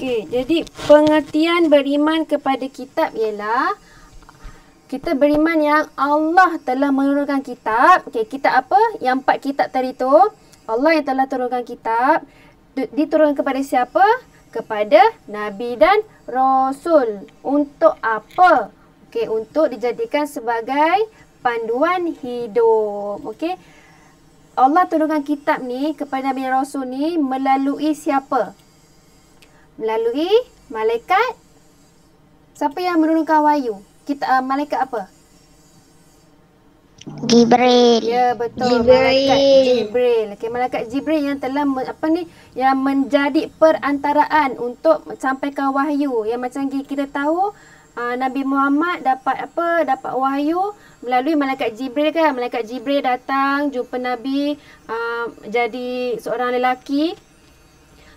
Okey, jadi pengertian beriman kepada kitab ialah kita beriman yang Allah telah menurunkan kitab. Okey, kitab apa? Yang 4 kitab tadi tu. Allah yang telah turunkan kitab. Diturunkan kepada siapa? Kepada Nabi dan Rasul. Untuk apa? Okey, untuk dijadikan sebagai panduan hidup. Okey. Allah turunkan kitab ni kepada Nabi dan Rasul ni melalui siapa? Melalui malaikat. Siapa yang menurunkan wahyu? Malaikat apa? Jibril. Ya, betul. Jibril. Malaikat Jibril. Okey, malaikat Jibril yang telah yang menjadi perantaraan untuk sampaikan wahyu. Yang macam kita tahu Nabi Muhammad dapat apa? Dapat wahyu melalui malaikat Jibril kan. Malaikat Jibril datang jumpa Nabi jadi seorang lelaki.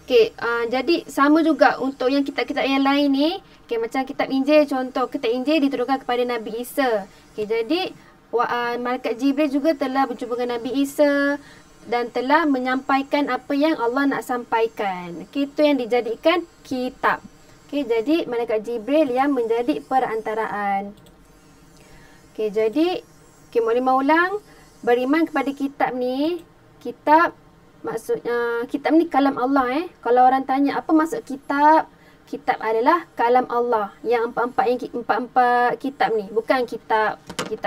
Okey, jadi sama juga untuk yang kitab-kitab yang lain ni. Okey, macam kitab Injil, contoh kitab Injil diturunkan kepada Nabi Isa. Okey, jadi malaikat Jibril juga telah berjumpa dengan Nabi Isa dan telah menyampaikan apa yang Allah nak sampaikan. Okey, itu yang dijadikan kitab. Okey, jadi malaikat Jibril yang menjadi perantaraan. Okey, jadi Maulimah ulang, beriman kepada kitab ni, kitab maksudnya kitab ni kalam Allah. Kalau orang tanya apa maksud kitab? Kitab adalah kalam Allah. Yang empat kitab ni, bukan kitab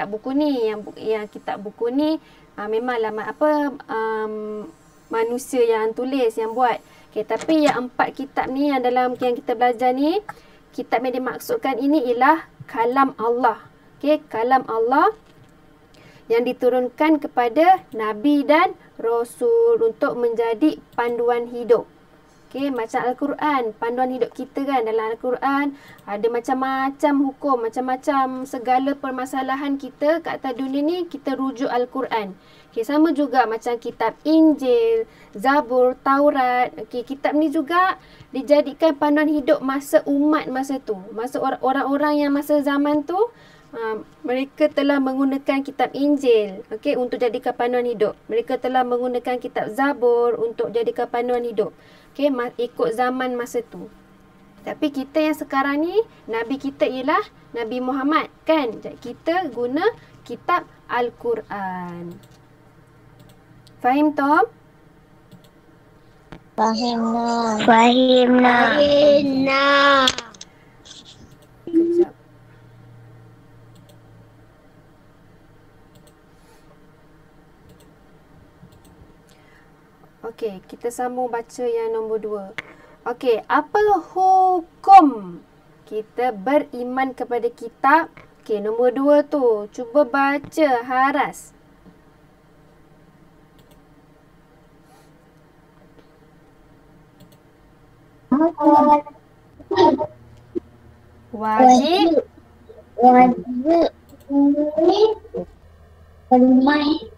buku ni. Yang kitab buku ni memanglah manusia yang tulis, yang buat. Okay, tapi yang 4 kitab ni yang dalam yang kita belajar ni, kitab yang dimaksudkan ini ialah kalam Allah. Okay, kalam Allah yang diturunkan kepada Nabi dan Rasul untuk menjadi panduan hidup. Okey, macam Al-Quran, panduan hidup kita kan. Dalam Al-Quran ada macam-macam hukum, macam-macam segala permasalahan kita kat atas dunia ni kita rujuk Al-Quran. Okey, sama juga macam kitab Injil, Zabur, Taurat. Okey, kitab ni juga dijadikan panduan hidup masa umat masa tu. Masa orang-orang yang masa zaman tu mereka telah menggunakan kitab Injil, okey, untuk jadikan panduan hidup. Mereka telah menggunakan kitab Zabur untuk jadikan panduan hidup. Okey, ikut zaman masa tu. Tapi kita yang sekarang ni, Nabi kita ialah Nabi Muhammad kan. Jadi kita guna kitab Al-Quran. Fahim Tom? Fahimna. Kejap. Okey, kita sambung baca yang nombor 2. Okey, apa hukum kita beriman kepada kitab? Okey, nombor 2 tu. Cuba baca Haras. Wajib beriman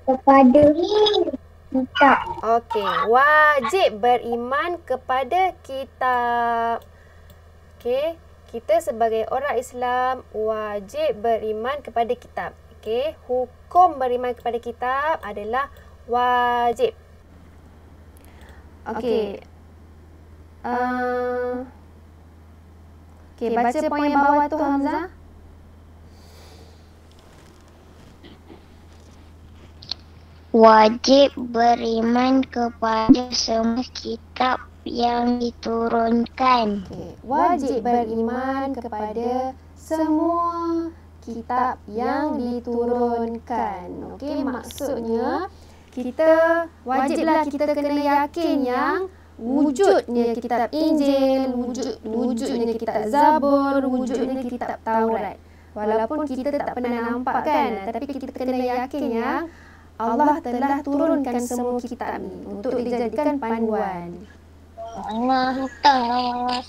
kepada kitab. Okey, wajib beriman kepada kitab. Okey, kita sebagai orang Islam wajib beriman kepada kitab. Okey, hukum beriman kepada kitab adalah wajib. Okey. Okey, baca poin yang bawah tu Hamzah. Wajib beriman kepada semua kitab yang diturunkan. Okay. Wajib beriman kepada semua kitab yang diturunkan. Okey, maksudnya kita wajiblah kita kena yakin yang wujudnya kitab Injil, wujudnya kitab Zabur, wujudnya kitab Taurat. Walaupun kita tak pernah nampak kan, tapi kita kena yakin yang Allah telah turunkan semua kitab ni untuk dijadikan panduan. Allah Ta'ala.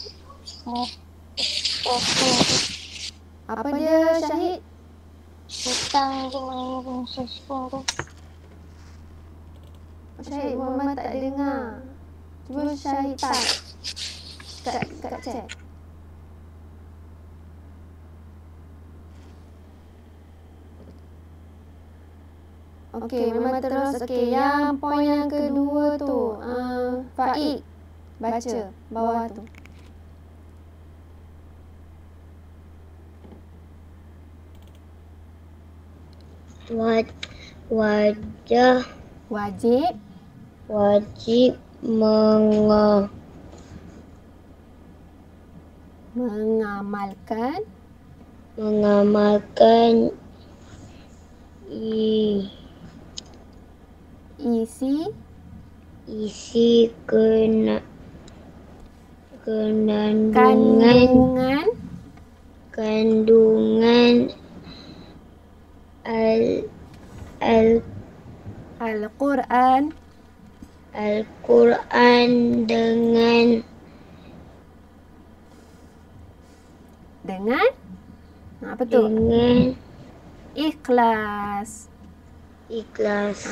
Apa dia Syahid? Hutang dengan sesuatu. Syahid, Mama tak dengar. Cuba Syahid tak kat chat. Okey, memang terus. Okey, yang poin yang kedua tu. Faik, baca bawah tu. wajah Wajib wajib mengamalkan mengamalkan i- isi isi kandungan kandungan al al Al-Quran Al-Quran dengan apa tu? dengan Ikhlas. ikhlas.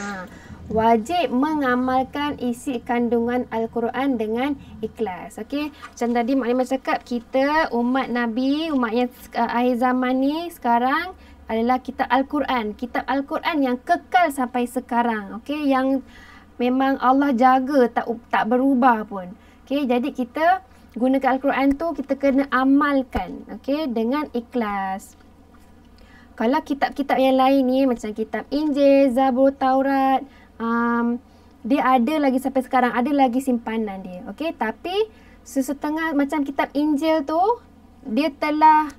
Wajib mengamalkan isi kandungan Al-Quran dengan ikhlas. Okey, macam tadi Mak Limah cakap, kita umat Nabi, umat yang akhir zaman ni sekarang adalah kitab Al-Quran. Kitab Al-Quran yang kekal sampai sekarang. Okey, yang memang Allah jaga, tak berubah pun. Okey, jadi kita gunakan Al-Quran tu, kita kena amalkan, okey, dengan ikhlas. Kalau kitab-kitab yang lain ni, macam kitab Injil, Zabur, Taurat, dia ada lagi sampai sekarang, ada lagi simpanan dia. Okey, tapi sesetengah macam kitab Injil tu, dia telah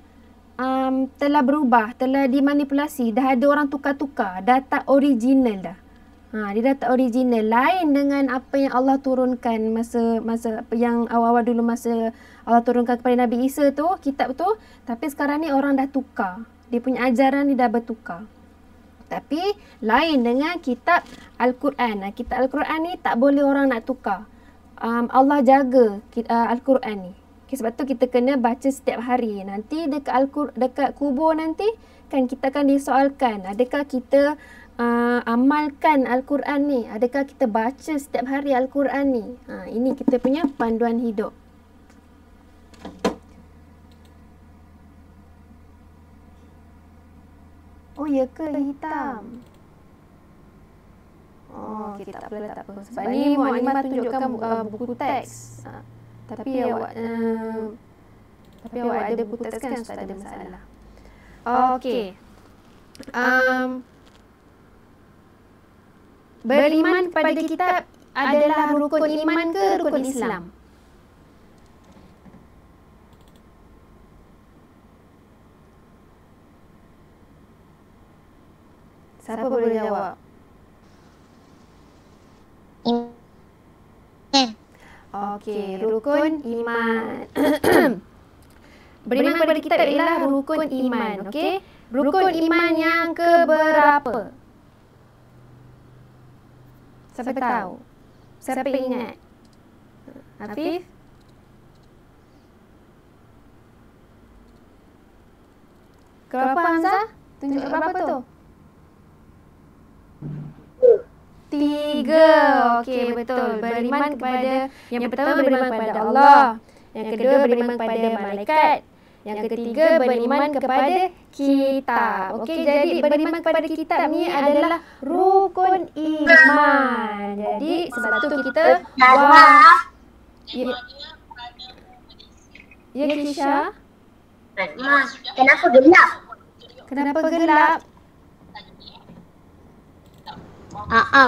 berubah, telah dimanipulasi, dah ada orang tukar-tukar, dah tak original dah. Dia dah tak original, lain dengan apa yang Allah turunkan masa yang awal-awal dulu, masa Allah turunkan kepada Nabi Isa tu, kitab tu. Tapi sekarang ni orang dah tukar, dia punya ajaran ni dah bertukar. Tapi lain dengan kitab Al-Quran. Kitab Al-Quran ni tak boleh orang nak tukar. Allah jaga Al-Quran ni. Okay, sebab tu kita kena baca setiap hari. Nanti dekat kubur nanti kan kita akan disoalkan, adakah kita amalkan Al-Quran ni? Adakah kita baca setiap hari Al-Quran ni? Ini kita punya panduan hidup. Oh, ya ke hitam? Oh, okey, tak apa. Sebab ni Mak Limah tunjukkan buku teks. Tapi awak ada buku teks kan, tak ada masalah. Okey. Beriman kepada kitab adalah rukun iman ke rukun Islam? Siapa boleh jawab? Okey, rukun iman. Beriman kepada kitab ialah rukun iman. Okey, rukun iman yang keberapa? Siapa tahu? Siapa ingat? Hafif? Berapa, Hamzah? Tunjuk berapa tu? 3. Okey, betul. Beriman kepada, yang pertama beriman kepada Allah, yang kedua beriman kepada malaikat, yang ketiga beriman kepada kitab. Okey, jadi beriman kepada kitab ni adalah rukun iman. Jadi sebab tu kita Ya Kisha? Kenapa gelap? Kenapa gelap?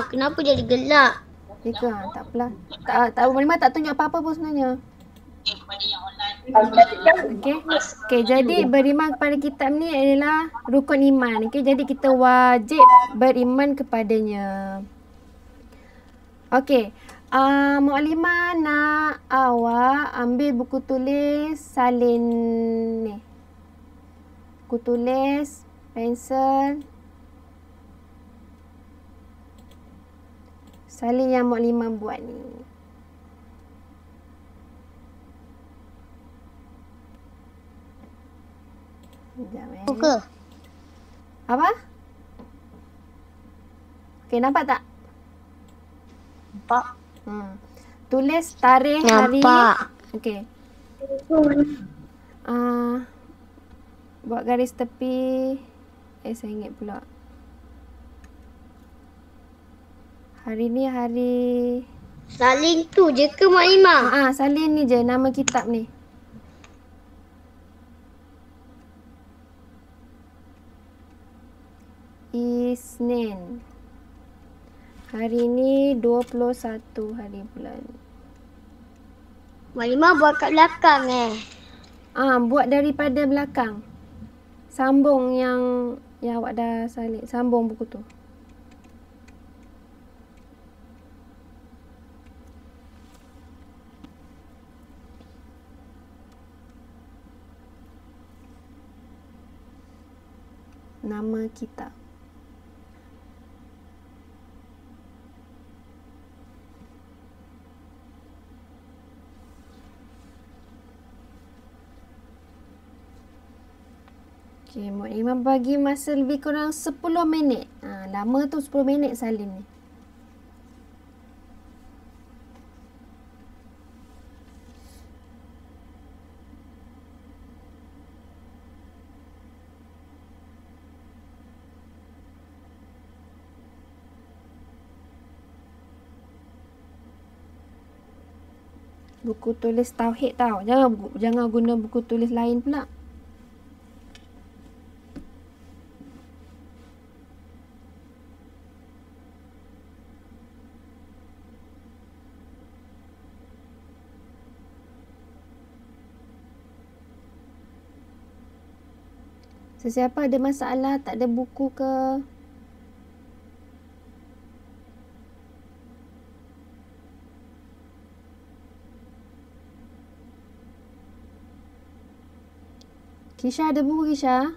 Kenapa jadi gelap? Ya ke? Tak apalah. Tak Mak tak tunjuk apa-apa pun sebenarnya. Okey, jadi beriman kepada kitab ni adalah rukun iman. Okey, jadi kita wajib beriman kepadanya. Okey. Muklimah nak awak ambil buku tulis salin ni. Buku tulis, pensel. Salin yang Muklimah buat ni. Sekejap Buka. Apa? Okey, nampak tak? Nampak. Tulis tarikh hari. Okey. Buat garis tepi. Saya ingat pula. Hari ni hari... Salin tu je ke Mak Limah? Salin ni je nama kitab ni. Isnin. Hari ni 21 hari bulan. Mak Limah buat kat belakang Buat daripada belakang. Sambung yang awak dah salin. Sambung buku tu. Nama kitab. Okey, Mak Limah bagi masa lebih kurang 10 minit. Lama tu 10 minit salin ni. Buku tulis tauhid tau. Jangan guna buku tulis lain pula. Sesiapa ada masalah, tak ada buku ke? Kisha ada buku, Kisha?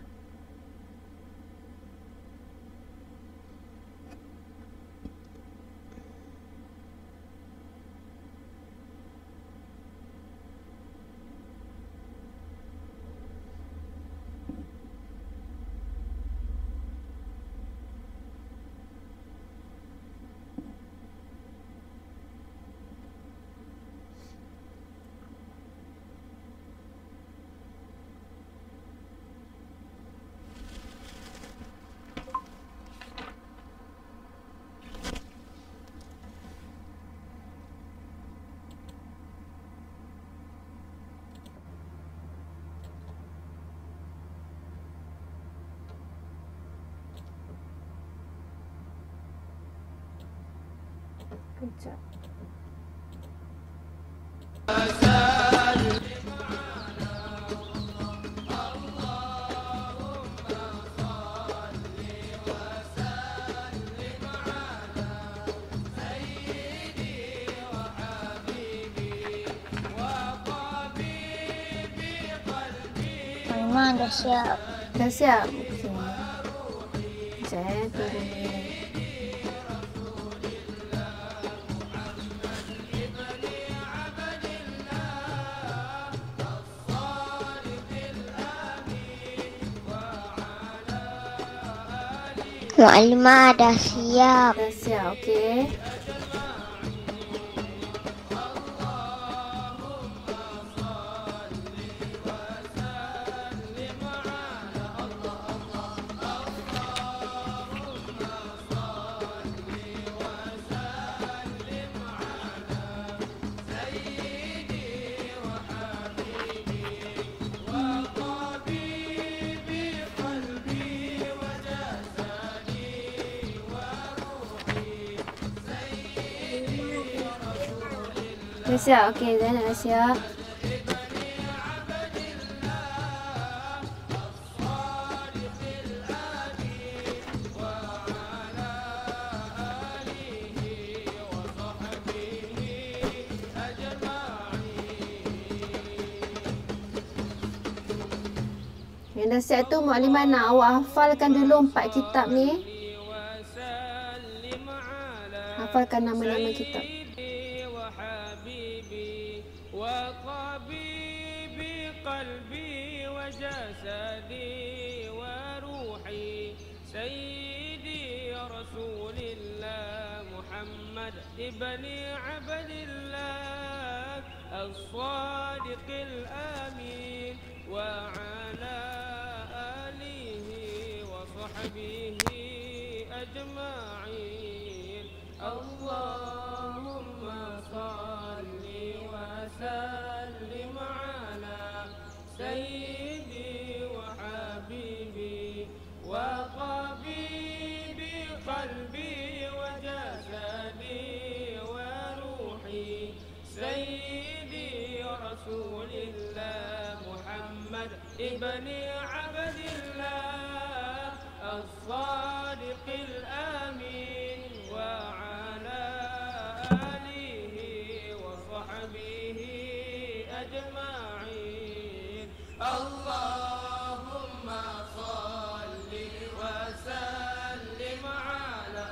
Kejap. Mak Limah dah siap. Dah siap? Okey. Sekejap tunggu ni. Mak Limah dah siap. Dah siap, okey. Dah siap? Okey, Zainab dah siap. Yang dah siap tu Mak Limah nak awak hafalkan dulu 4 kitab ni. Hafalkan nama-nama kitab. ابن عبد الله الصادق الأمين وعلى آله وصحبه أجمعين اللهم صل وسلم على سيدي وحبيبي وقبيبي رسول الله محمد ابن عبد الله الصادق الأمين وعلى آله وصحبه أجمعين. اللهم صل وسلم على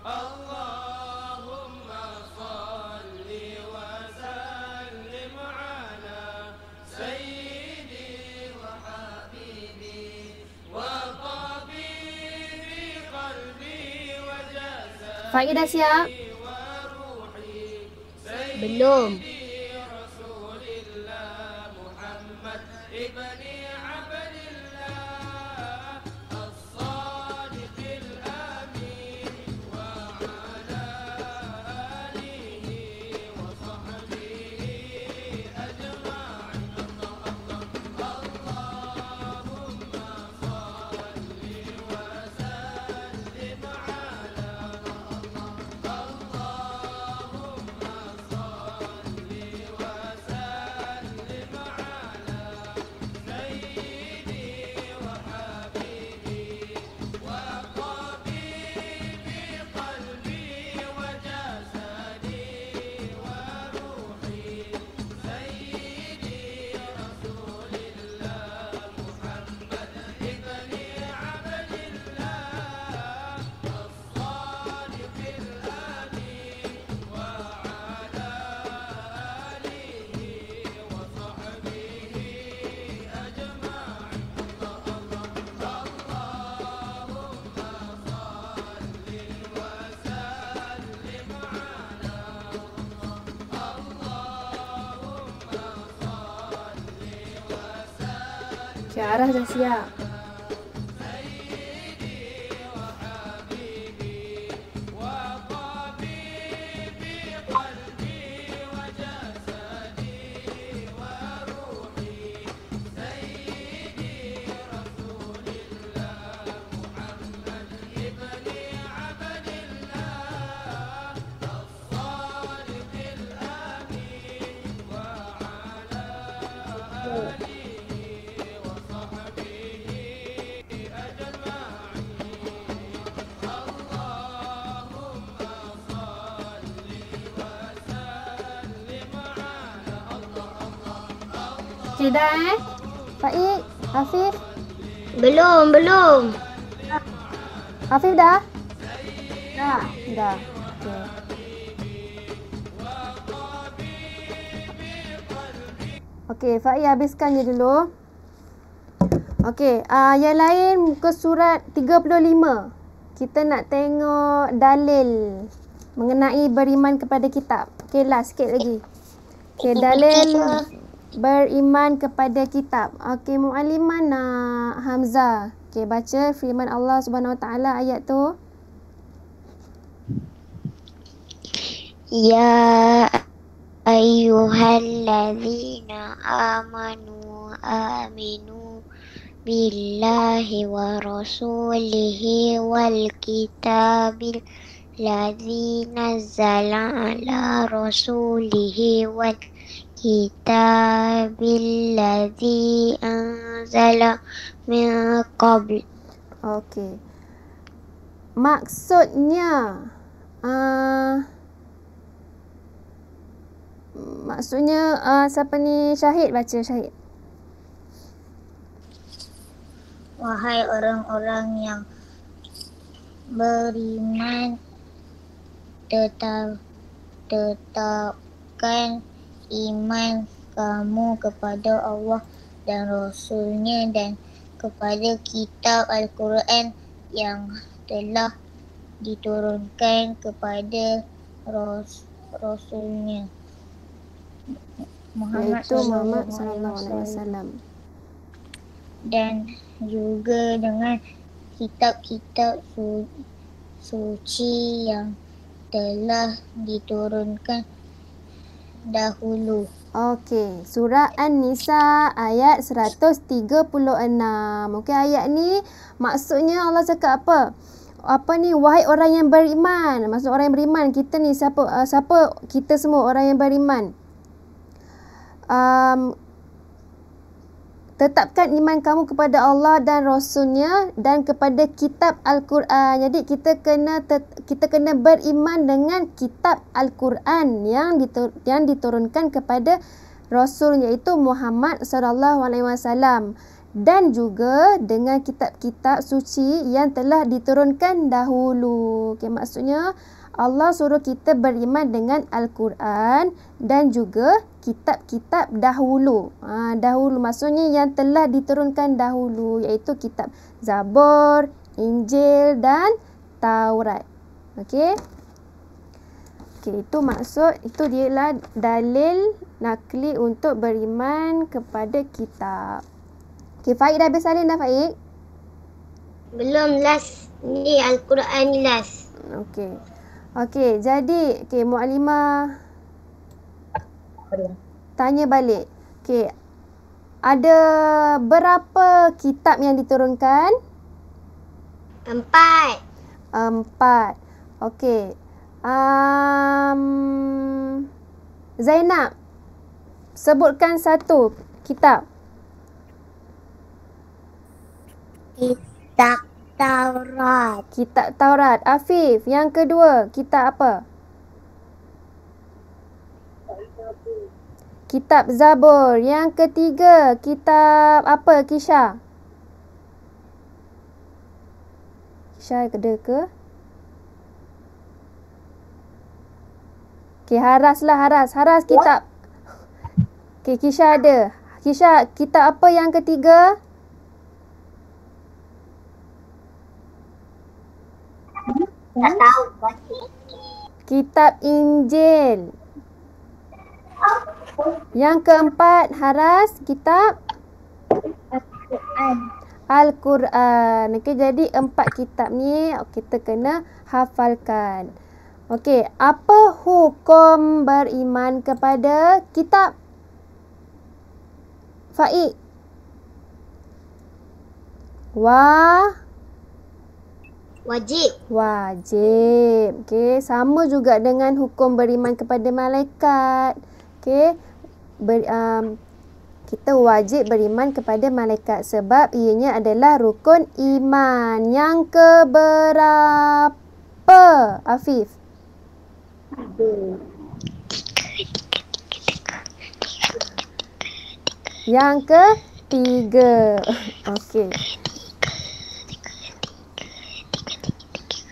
اللهم صل وسلم على سيدي وحبيبي وطبيبي قلبي وجسدي Faik dah siap? وروحي Belum. رسول الله محمد ابن عبد الله الصادق الأمين وعلى آله وصحبه أجمعين. اللهم صل وسلم على اللهم صل وسلم على سيدي وحبيبي وطبيبي قلبي وجسدي وروحي سيدي رسول الله محمد ابن عبد الله الصادق الأمين وعلى آله وصحبه أجمعين. Okay, arah dah siap. وطبيبي قلبي وجسدي وروحي سيدي رسول الله محمد ابن عبد الله الصادق الأمين وعلى آله وصحبه Okay, dah Faik, Afif. Belum. Afif dah? Dah. Dah. Okay. Okey, Faik habiskan je dulu. Okey, yang lain muka surat 35. Kita nak tengok dalil mengenai beriman kepada kitab. Okey, last sikit lagi. Okey, dalil beriman kepada kitab. Okey, Mualliman Hamzah. Okey, baca firman Allah Subhanahu Wa Taala ayat tu. Ya ayyuhalladzina aminu billahi wa rasulihi wal kitabil ladzi nazzala ala rasulihi wal kitabil ladzi anzala min qabl. Okey. Maksudnya siapa ni? Syahid, baca Syahid. Wahai orang-orang yang beriman, tetapkan iman kamu kepada Allah dan Rasulnya dan kepada kitab Al-Quran yang telah diturunkan kepada Rasulnya Muhammad Sallallahu Alaihi Wasallam. Dan juga dengan kitab-kitab suci yang telah diturunkan dahulu. Okey, surah An-Nisa ayat 136. Okey, ayat ni maksudnya Allah cakap apa? Apa ni? Wahai orang yang beriman. Maksud orang yang beriman, kita ni siapa kita semua orang yang beriman. tetapkan iman kamu kepada Allah dan Rasulnya dan kepada kitab Al-Quran. Jadi kita kena beriman dengan kitab Al-Quran yang diturunkan kepada Rasul, iaitu Muhammad sallallahu alaihi wasallam, dan juga dengan kitab-kitab suci yang telah diturunkan dahulu. Okey, maksudnya Allah suruh kita beriman dengan Al-Quran dan juga kitab-kitab dahulu. Dahulu maksudnya yang telah diturunkan dahulu, iaitu kitab Zabur, Injil dan Taurat. Okey. Okey, itu maksud, itu dialah dalil nakli untuk beriman kepada kitab. Okey, Faik dah habis salin dah, Faik? Belum, last. Ni Al-Quran ni last. Okey. Okey, jadi Muallimah tanya balik. Okey, ada berapa kitab yang diturunkan? 4. Okey. Zainab, sebutkan satu kitab. Kitab Taurat. Kitab Taurat. Afif, yang kedua, kitab apa? Kitab Zabur. Yang ketiga, kitab apa, Kisha? Kisha ada ke? Okey, Haras lah, Haras. Haras kitab. Okey, Kisha ada. Kisha, kitab apa yang ketiga? Tak tahu. Kitab Injil. Yang keempat, Haras, kitab Al-Quran. Al-Quran. Okey, jadi 4 kitab ni kita kena hafalkan. Okey, apa hukum beriman kepada kitab? Faik. Wajib. Wajib. Okey, sama juga dengan hukum beriman kepada malaikat. Okey, kita wajib beriman kepada malaikat sebab ianya adalah rukun iman. Yang keberapa, Afif? Yang ketiga. Okey.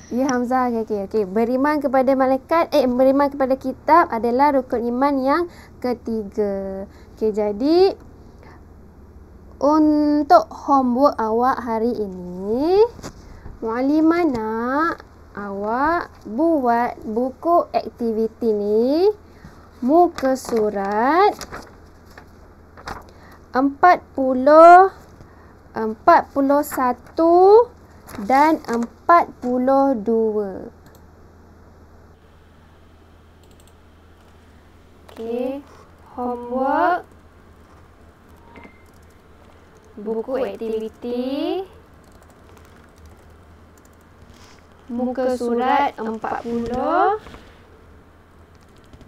Ya, Hamzah. Okey. Beriman kepada malaikat, beriman kepada kitab adalah rukun iman yang ketiga. Okey, jadi untuk homework awak hari ini, Muallimah nak awak buat buku aktiviti ni muka surat 40, 41 dan 42. Okey, homework buku aktiviti muka surat 40,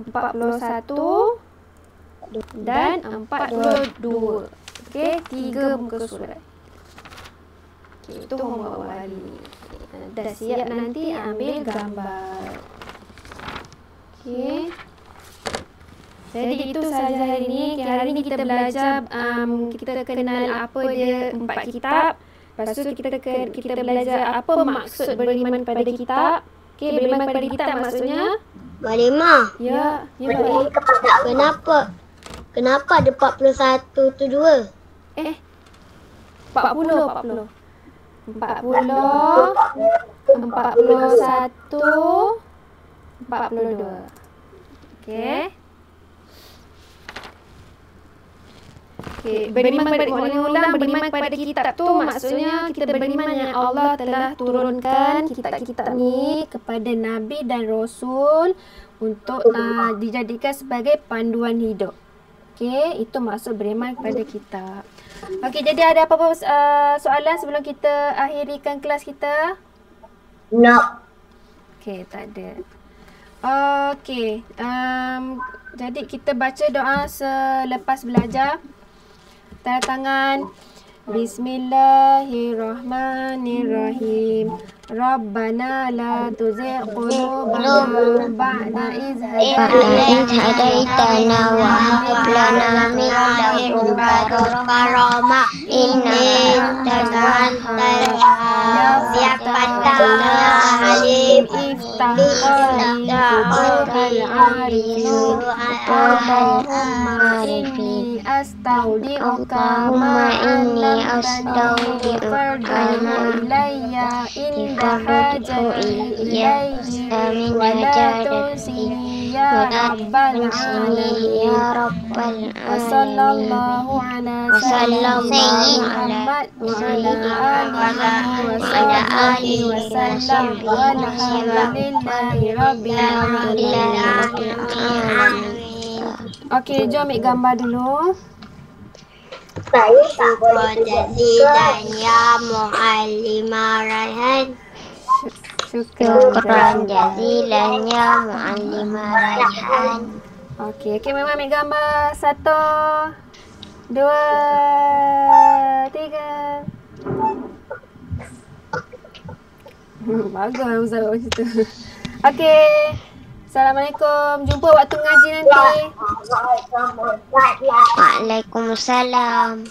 41 dan 42. Okey, 3 muka surat. Okey, itu homework awal hari ni. Dah siap, nanti ambil gambar. Okey. Jadi itu sahaja hari ni. Hari ni kita belajar, kita kenal apa dia 4 kitab. Lepas tu kita belajar apa maksud beriman pada kitab. Okey, beriman pada kitab maksudnya? Muallimah, Ya, baik. kenapa ada 41 tu 2? 40, 41, 42. Okey. Beriman kepada kitab tu maksudnya kita beriman yang Allah telah turunkan kitab-kitab ni kepada Nabi dan Rasul untuk dijadikan sebagai panduan hidup. Okey, itu maksud beriman kepada kitab. Okey, jadi ada apa-apa soalan sebelum kita akhirikan kelas kita? No. Okey, tak ada. Okey. Jadi kita baca doa selepas belajar. Tanda tangan. Bismillahirrahmanirrahim. Rabbana la tuzigh qulubana ba'da idh هديتنا وهب لنا من لدنك رحمة إنك أنت الوهاب يا فتاح يا عليم iftah futuhal arifin Allahumma inni astaudi'uka ma annamtani farduhu ilayya inda hajati ilayhi wa la tunsini ya rabbal alamin wa sallallahu ala sayyidina Muhammad wa ala alihi wa sallam walhamdulillahi rabbil alamin. Okey, jom ambil gambar dulu. Syukur jazilan ya muallimah Rayhan. Syukran jazilan ya muallimah Rayhan. Okey, memang ambil gambar. 1, 2, 3. Bagus Hamzah buat macam tu. Okey. Assalamualaikum. Jumpa waktu ngaji nanti. Waalaikumsalam.